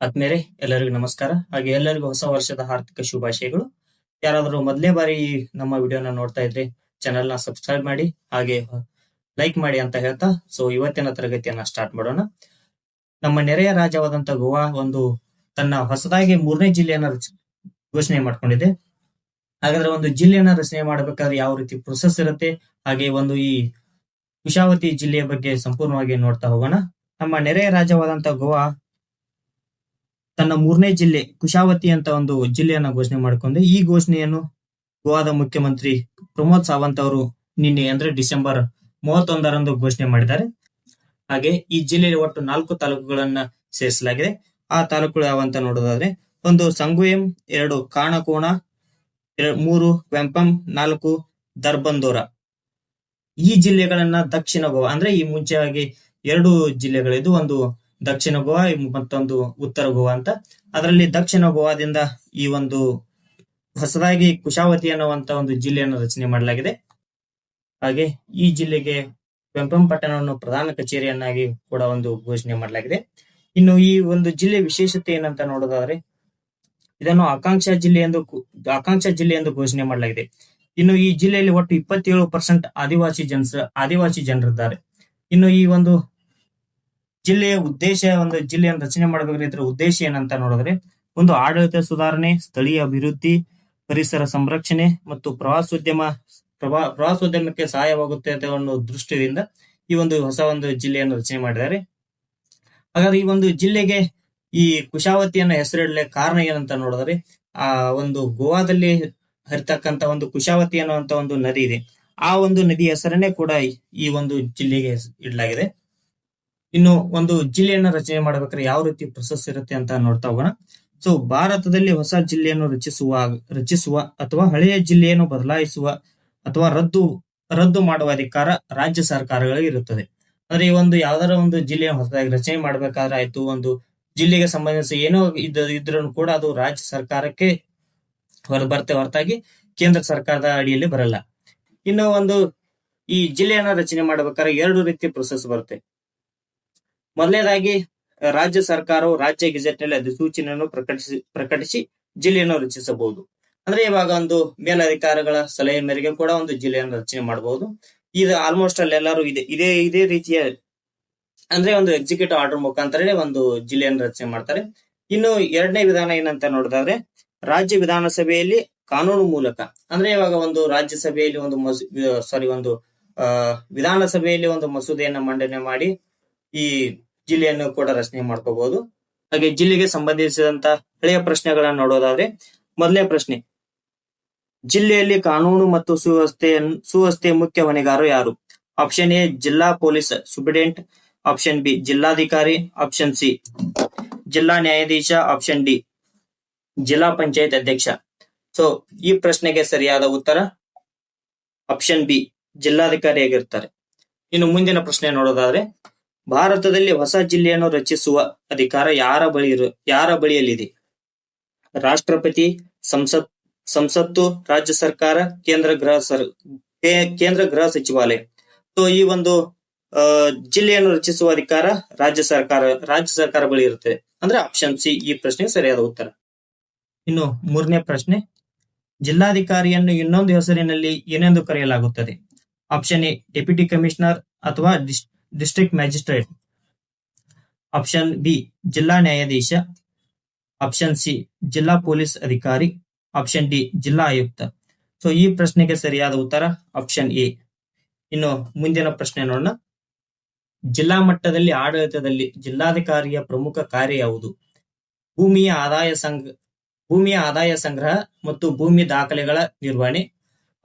ಆದ್ಮೇಲೆ ಎಲ್ಲರಿಗೂ ನಮಸ್ಕಾರ. ಹಾಗೆ ಎಲ್ಲರಿಗೂ ಹೊಸ ವರ್ಷದ ಆರ್ಥಿಕ ಶುಭಾಶಯಗಳು. ಯಾರಾದರೂ ಮೊದಲನೇ ಬಾರಿ ನಮ್ಮ ವಿಡಿಯೋನ ನೋಡ್ತಾ ಇದ್ರೆ ಚಾನೆಲ್ ನ ಸಬ್ಸ್ಕ್ರೈಬ್ ಮಾಡಿ ಹಾಗೆ ಲೈಕ್ ಮಾಡಿ ಅಂತ ಹೇಳ್ತಾ ಇವತ್ತಿನ ತರಗತಿಯನ್ನ ಸ್ಟಾರ್ಟ್ ಮಾಡೋಣ. ನಮ್ಮ ನೆರೆಯ ರಾಜ್ಯವಾದಂತ ಗೋವಾ ತನ್ನ ಹೊಸದಾಗಿ 3ನೇ ಜಿಲ್ಲೆಯನ್ನ ಘೋಷಣೆ ಮಾಡ್ಕೊಂಡಿದೆ. ಹಾಗಾದ್ರೆ ಒಂದು ಜಿಲ್ಲೆಯನ್ನ ರಚನೆ ಮಾಡಬೇಕಾದ್ರೆ ಯಾವ ರೀತಿ ಪ್ರೊಸೆಸ್ ಇರುತ್ತೆ, ಹಾಗೆ ಈ ಕುಶಾವತಿ ಜಿಲ್ಲೆಯ ಬಗ್ಗೆ ಸಂಪೂರ್ಣವಾಗಿ ನೋಡ್ತಾ ಹೋಗೋಣ. ನಮ್ಮ ನೆರೆಯ ರಾಜ್ಯವಾದಂತ ಗೋವಾ ತನ್ನ 3ನೇ ಜಿಲ್ಲೆ ಕುಶಾವತಿ ಅಂತ ಒಂದು ಜಿಲ್ಲೆಯನ್ನ ಘೋಷಣೆ ಮಾಡಿಕೊಂಡು ಈ ಘೋಷಣೆಯನ್ನು ಗೋವಾದ ಮುಖ್ಯಮಂತ್ರಿ ಪ್ರಮೋದ್ ಸಾವಂತ್ ಅವರು ನಿನ್ನೆ ಅಂದ್ರೆ ಡಿಸೆಂಬರ್ 31ರಂದು ಘೋಷಣೆ ಮಾಡಿದ್ದಾರೆ. ಹಾಗೆ ಈ ಜಿಲ್ಲೆಯಲ್ಲಿ ಒಟ್ಟು 4 ತಾಲೂಕುಗಳನ್ನ ಸೇರಿಸಲಾಗಿದೆ. ಆ ತಾಲೂಕುಗಳು ಯಾವಂತ ನೋಡೋದಾದ್ರೆ 1 ಸಂಗುಯಂ, 2 ಕಾಣಕೋಣ, 3 ವೆಂಪಂ, 4 ದರ್ಬಂದೋರ. ಈ ಜಿಲ್ಲೆಗಳನ್ನ ದಕ್ಷಿಣ ಗೋವಾ ಅಂದ್ರೆ ಈ ಮುಂಚೆಯಾಗಿ 2 ಜಿಲ್ಲೆಗಳಿದ್ದು, ಒಂದು ದಕ್ಷಿಣ ಗೋವಾ ಮತ್ತೊಂದು ಉತ್ತರ ಗೋವಾ ಅಂತ. ಅದರಲ್ಲಿ ದಕ್ಷಿಣ ಗೋವಾದಿಂದ ಈ ಹೊಸದಾಗಿ ಕುಶಾವತಿ ಅನ್ನುವಂತ ಒಂದು ಜಿಲ್ಲೆಯನ್ನು ರಚನೆ ಮಾಡಲಾಗಿದೆ. ಹಾಗೆ ಈ ಜಿಲ್ಲೆಗೆ ವೆಂಪಂ ಪಟ್ಟಣವನ್ನು ಪ್ರಧಾನ ಕಚೇರಿಯನ್ನಾಗಿ ಕೂಡ ಘೋಷಣೆ ಮಾಡಲಾಗಿದೆ. ಇನ್ನು ಈ ಜಿಲ್ಲೆ ವಿಶೇಷತೆ ಏನಂತ ನೋಡೋದಾದ್ರೆ ಇದನ್ನು ಆಕಾಂಕ್ಷಾ ಜಿಲ್ಲೆ ಎಂದು ಘೋಷಣೆ ಮಾಡಲಾಗಿದೆ. ಇನ್ನು ಈ ಜಿಲ್ಲೆಯಲ್ಲಿ ಒಟ್ಟು 27% ಆದಿವಾಸಿ ಜನರಿದ್ದಾರೆ. ಇನ್ನು ಈ ಜಿಲ್ಲೆಯ ಉದ್ದೇಶ, ಜಿಲ್ಲೆಯನ್ನು ರಚನೆ ಮಾಡಬೇಕಾದ್ರೆ ಇದರ ಉದ್ದೇಶ ಏನಂತ ನೋಡಿದ್ರೆ ಆಡಳಿತ ಸುಧಾರಣೆ, ಸ್ಥಳೀಯ ಅಭಿವೃದ್ಧಿ, ಪರಿಸರ ಸಂರಕ್ಷಣೆ ಮತ್ತು ಪ್ರವಾಸೋದ್ಯಮಕ್ಕೆ ಸಹಾಯವಾಗುತ್ತೆ ಅಂತ ಒಂದು ದೃಷ್ಟಿಯಿಂದ ಈ ಹೊಸ ಜಿಲ್ಲೆಯನ್ನು ರಚನೆ ಮಾಡಿದ್ದಾರೆ. ಹಾಗಾದ್ರೆ ಈ ಜಿಲ್ಲೆಗೆ ಈ ಕುಶಾವತಿ ಅನ್ನೋ ಹೆಸರಿಡಲೆ ಕಾರಣ ಏನಂತ ನೋಡಿದ್ರೆ ಗೋವಾದಲ್ಲಿ ಹರಿತಕ್ಕಂತ ಕುಶಾವತಿ ಅನ್ನುವಂತ ನದಿ ಇದೆ. ಆ ನದಿ ಹೆಸರನ್ನೇ ಕೂಡ ಈ ಜಿಲ್ಲೆಗೆ ಇಡಲಾಗಿದೆ. ಇನ್ನು ಜಿಲ್ಲೆಯನ್ನ ರಚನೆ ಮಾಡಬೇಕಾದ್ರೆ ಯಾವ ರೀತಿ ಪ್ರೊಸೆಸ್ ಇರುತ್ತೆ ಅಂತ ನೋಡ್ತಾ ಹೋಗೋಣ. ಭಾರತದಲ್ಲಿ ಹೊಸ ಜಿಲ್ಲೆಯನ್ನು ರಚಿಸುವ ಅಥವಾ ಹಳೆಯ ಜಿಲ್ಲೆಯನ್ನು ಬದಲಾಯಿಸುವ ಅಥವಾ ರದ್ದು ಮಾಡುವ ಅಧಿಕಾರ ರಾಜ್ಯ ಸರ್ಕಾರಗಳಿಗೆ ಇರುತ್ತದೆ. ಅಂದ್ರೆ ಯಾವ್ದಾರ ಜಿಲ್ಲೆಯನ್ನು ಹೊಸದಾಗಿ ರಚನೆ ಮಾಡ್ಬೇಕಾದ್ರೆ ಆಯ್ತು, ಜಿಲ್ಲೆಗೆ ಸಂಬಂಧಿಸಿ ಏನೋ ಇದ್ರೂ ಕೂಡ ಅದು ರಾಜ್ಯ ಸರ್ಕಾರಕ್ಕೆ ಬರುತ್ತೆ ಹೊರತಾಗಿ ಕೇಂದ್ರ ಸರ್ಕಾರದ ಅಡಿಯಲ್ಲಿ ಬರಲ್ಲ. ಇನ್ನು ಈ ಜಿಲ್ಲೆಯನ್ನ ರಚನೆ ಮಾಡಬೇಕಾದ್ರೆ 2 ರೀತಿಯ ಪ್ರೊಸೆಸ್ ಬರುತ್ತೆ. ಮೊದಲನೇದಾಗಿ ರಾಜ್ಯ ಸರ್ಕಾರವು ರಾಜ್ಯ ಗೆಜೆಟ್ ನಲ್ಲಿ ಅಧಿಸೂಚನೆಯನ್ನು ಪ್ರಕಟಿಸಿ ಜಿಲ್ಲೆಯನ್ನು ರಚಿಸಬಹುದು. ಅಂದ್ರೆ ಇವಾಗ ಮೇಲಧಿಕಾರಿಗಳ ಸಲಹೆ ಮೇರೆಗೆ ಕೂಡ ಜಿಲ್ಲೆಯನ್ನು ರಚನೆ ಮಾಡಬಹುದು. ಇದು ಆಲ್ಮೋಸ್ಟ್ ಅಲ್ಲಿ ಎಲ್ಲರೂ ಇದೇ ರೀತಿಯ ಅಂದ್ರೆ ಎಕ್ಸಿಕ್ಯೂಟಿವ್ ಆರ್ಡರ್ ಮುಖಾಂತರ ಜಿಲ್ಲೆಯನ್ನು ರಚನೆ ಮಾಡ್ತಾರೆ. ಇನ್ನು 2ನೇ ವಿಧಾನ ಏನಂತ ನೋಡಿದ್ರೆ ರಾಜ್ಯ ವಿಧಾನಸಭೆಯಲ್ಲಿ ಕಾನೂನು ಮೂಲಕ, ಅಂದ್ರೆ ಇವಾಗ ರಾಜ್ಯಸಭೆಯಲ್ಲಿ ವಿಧಾನಸಭೆಯಲ್ಲಿ ಮಸೂದೆಯನ್ನ ಮಂಡನೆ ಮಾಡಿ ಈ ಜಿಲ್ಲೆಯನ್ನು ಕೂಡ ರಚನೆ ಮಾಡ್ಕೋಬಹುದು. ಹಾಗೆ ಜಿಲ್ಲೆಗೆ ಸಂಬಂಧಿಸಿದಂತ ಹಳೆಯ ಪ್ರಶ್ನೆಗಳನ್ನ ನೋಡೋದಾದ್ರೆ, ಮೊದಲನೇ ಪ್ರಶ್ನೆ, ಜಿಲ್ಲೆಯಲ್ಲಿ ಕಾನೂನು ಮತ್ತು ಸುವ್ಯವಸ್ಥೆಯ ಮುಖ್ಯ ಹೊಣೆಗಾರರು ಯಾರು? ಆಪ್ಷನ್ ಎ ಜಿಲ್ಲಾ ಪೊಲೀಸ್ ಸೂಪರಿಂಟೆಂಡೆಂಟ್, ಆಪ್ಷನ್ ಬಿ ಜಿಲ್ಲಾಧಿಕಾರಿ, ಆಪ್ಷನ್ ಸಿ ಜಿಲ್ಲಾ ನ್ಯಾಯಾಧೀಶ, ಆಪ್ಷನ್ ಡಿ ಜಿಲ್ಲಾ ಪಂಚಾಯತ್ ಅಧ್ಯಕ್ಷ. ಈ ಪ್ರಶ್ನೆಗೆ ಸರಿಯಾದ ಉತ್ತರ ಆಪ್ಷನ್ ಬಿ ಜಿಲ್ಲಾಧಿಕಾರಿಯಾಗಿರ್ತಾರೆ. ಇನ್ನು ಮುಂದಿನ ಪ್ರಶ್ನೆ ನೋಡೋದಾದ್ರೆ, ಭಾರತದಲ್ಲಿ ಹೊಸ ಜಿಲ್ಲೆಯನ್ನು ರಚಿಸುವ ಅಧಿಕಾರ ಯಾರ ಬಳಿಯಲ್ಲಿದೆ? ರಾಷ್ಟ್ರಪತಿ, ಸಂಸತ್ತು, ರಾಜ್ಯ ಸರ್ಕಾರ, ಕೇಂದ್ರ ಗೃಹ ಸಚಿವಾಲಯ. ಈ ಜಿಲ್ಲೆಯನ್ನು ರಚಿಸುವ ಅಧಿಕಾರ ರಾಜ್ಯ ಸರ್ಕಾರ ಬಳಿ ಇರುತ್ತೆ. ಅಂದ್ರೆ ಆಪ್ಷನ್ ಸಿ ಈ ಪ್ರಶ್ನೆಗೆ ಸರಿಯಾದ ಉತ್ತರ. ಇನ್ನು 3ನೇ ಪ್ರಶ್ನೆ, ಜಿಲ್ಲಾಧಿಕಾರಿಯನ್ನು ಇನ್ನೊಂದು ಹೆಸರಿನಲ್ಲಿ ಏನೆಂದು ಕರೆಯಲಾಗುತ್ತದೆ? ಆಪ್ಷನ್ ಎ ಡೆಪ್ಯೂಟಿ ಕಮಿಷನರ್ ಅಥವಾ ಡಿಸ್ಟ್ರಿಕ್ಟ್ ಮ್ಯಾಜಿಸ್ಟ್ರೇಟ್, ಆಪ್ಷನ್ ಬಿ ಜಿಲ್ಲಾ ನ್ಯಾಯಾಧೀಶ, ಆಪ್ಷನ್ ಸಿ ಜಿಲ್ಲಾ ಪೊಲೀಸ್ ಅಧಿಕಾರಿ, ಆಪ್ಷನ್ ಡಿ ಜಿಲ್ಲಾ ಆಯುಕ್ತ. ಈ ಪ್ರಶ್ನೆಗೆ ಸರಿಯಾದ ಉತ್ತರ ಆಪ್ಷನ್ ಎ. ಇನ್ನು ಮುಂದಿನ ಪ್ರಶ್ನೆ ನೋಡೋಣ, ಜಿಲ್ಲಾ ಮಟ್ಟದಲ್ಲಿ ಆಡಳಿತದಲ್ಲಿ ಜಿಲ್ಲಾಧಿಕಾರಿಯ ಪ್ರಮುಖ ಕಾರ್ಯ ಯಾವುದು? ಭೂಮಿಯ ಆದಾಯ ಸಂಗ್ರಹ ಮತ್ತು ಭೂಮಿ ದಾಖಲೆಗಳ ನಿರ್ವಹಣೆ,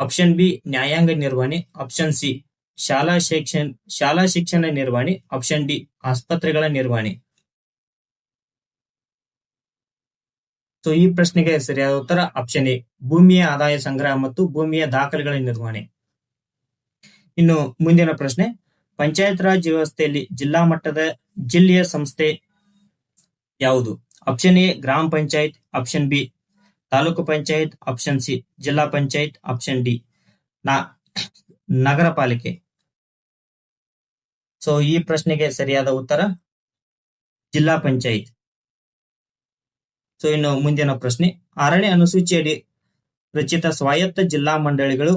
ಆಪ್ಷನ್ ಬಿ ನ್ಯಾಯಾಂಗ ನಿರ್ವಹಣೆ, ಆಪ್ಷನ್ ಸಿ ಶಾಲಾ ಶಿಕ್ಷಣ ನಿರ್ವಹಣೆ, ಆಪ್ಷನ್ ಡಿ ಆಸ್ಪತ್ರೆಗಳ ನಿರ್ವಹಣೆ. ಈ ಪ್ರಶ್ನೆಗೆ ಸರಿಯಾದ ಉತ್ತರ ಆಪ್ಷನ್ ಎ ಭೂಮಿಯ ಆದಾಯ ಸಂಗ್ರಹ ಮತ್ತು ಭೂಮಿಯ ದಾಖಲೆಗಳ ನಿರ್ವಹಣೆ. ಇನ್ನು ಮುಂದಿನ ಪ್ರಶ್ನೆ, ಪಂಚಾಯತ್ ರಾಜ್ ವ್ಯವಸ್ಥೆಯಲ್ಲಿ ಜಿಲ್ಲಾ ಮಟ್ಟದ ಜಿಲ್ಲೆಯ ಸಂಸ್ಥೆ ಯಾವುದು? ಆಪ್ಷನ್ ಎ ಗ್ರಾಮ panchayat, option B taluk panchayat, option C ಜಿಲ್ಲಾ ಪಂಚಾಯತ್, ಆಪ್ಷನ್ ಡಿ ನಗರ ಪಾಲಿಕೆ. ಈ ಪ್ರಶ್ನೆಗೆ ಸರಿಯಾದ ಉತ್ತರ ಜಿಲ್ಲಾ ಪಂಚಾಯತ್. ಸೊ ಇನ್ನು ಮುಂದಿನ ಪ್ರಶ್ನೆ, 6ನೇ ಅನುಸೂಚಿಯಡಿ ರಚಿತ ಸ್ವಾಯತ್ತ ಜಿಲ್ಲಾ ಮಂಡಳಿಗಳು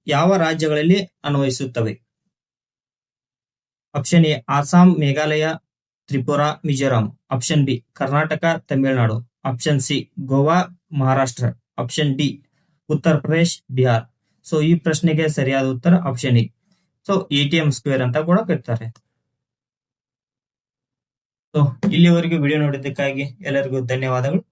ಯಾವ ರಾಜ್ಯಗಳಲ್ಲಿ ಅನ್ವಯಿಸುತ್ತವೆ? Option A Assam, Meghalaya, Tripura, Mizoram. Option B Karnataka, Tamil Nadu. Option C Goa, Maharashtra. Option D Uttar Pradesh, Bihar. So ಈ ಪ್ರಶ್ನೆಗೆ ಸರಿಯಾದ ಉತ್ತರ option A. So ATM square ಅಂತ ಕೂಡ ಕರೀತಾರೆ. ಸೊ ಇಲ್ಲಿವರೆಗೂ ವಿಡಿಯೋ ನೋಡಿದ್ದಕ್ಕಾಗಿ ಎಲ್ಲರಿಗೂ ಧನ್ಯವಾದಗಳು.